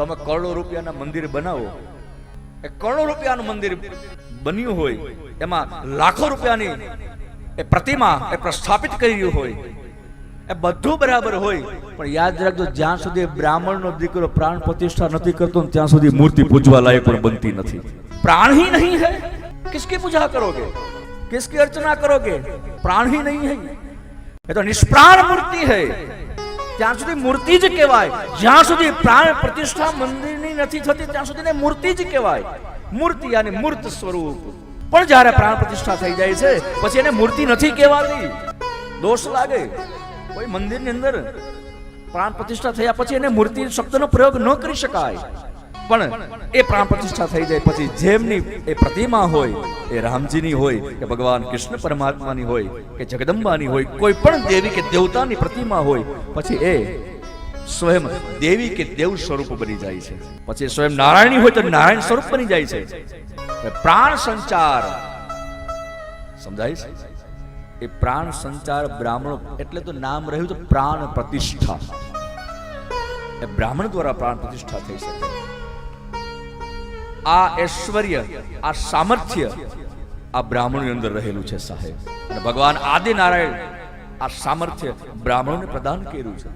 તમે કરોડો રૂપિયાના મંદિર બનાવો, એ કરોડો રૂપિયાનું મંદિર બન્યું હોય, એમાં લાખો રૂપિયાની એ પ્રતિમા એ પ્રસ્થાપિત કર્યું હોય, એ બધું બરાબર હોય, પણ યાદ રાખજો જ્યાં સુધી બ્રાહ્મણનો દીકરો પ્રાણ પ્રતિષ્ઠા નથી કરતો ત્યાં સુધી મૂર્તિ પૂજવા લાયક પણ બનતી નથી. प्राण ही नहीं है, किसकी पूजा करोगे, किसकी अर्चना करोगे? प्राण ही नहीं है, ये तो निष्प्राण मूर्ति है. ત્યાં સુધી મૂર્તિ જ કહેવાય. જ્યાં સુધી પ્રાણ પ્રતિષ્ઠા મંદિરની નથી થતી ત્યાં સુધી મૂર્તિ જ કહેવાય. મૂર્તિ અને મૂર્ત સ્વરૂપ. પણ જ્યારે પ્રાણ પ્રતિષ્ઠા થઈ જાય છે પછી એને મૂર્તિ નથી કહેવાતી. દોષ લાગે. કોઈ મંદિરની અંદર પ્રાણ પ્રતિષ્ઠા થયા પછી એને મૂર્તિ શબ્દનો પ્રયોગ ન કરી શકાય. પણ એ પ્રાણ પ્રતિષ્ઠા થઈ જાય પછી જેમની એ પ્રતિમા હોય, એ રામજીની હોય કે ભગવાન કૃષ્ણ પરમાત્માની હોય કે જગદંબાની હોય, કોઈ પણ દેવી કે દેવતાની પ્રતિમા હોય, પછી એ સ્વયં દેવી કે દેવ સ્વરૂપ બની જાય છે. પછી સ્વયં નારાયણી હોય તો નારાયણ સ્વરૂપ બની જાય છે. પ્રાણ સંચાર સમજાય છે? એ પ્રાણ સંચાર બ્રાહ્મણો એટલે તો નામ રહ્યું તો પ્રાણ પ્રતિષ્ઠા. એ બ્રાહ્મણ દ્વારા પ્રાણ પ્રતિષ્ઠા થઈ શકે. આ ઐશ્વર્ય, આ સામર્થ્ય આ બ્રાહ્મણોની અંદર રહેલું છે સાહેબ. અને ભગવાન આદિનારાયણ આ સામર્થ્ય બ્રાહ્મણોને પ્રદાન કર્યું છે.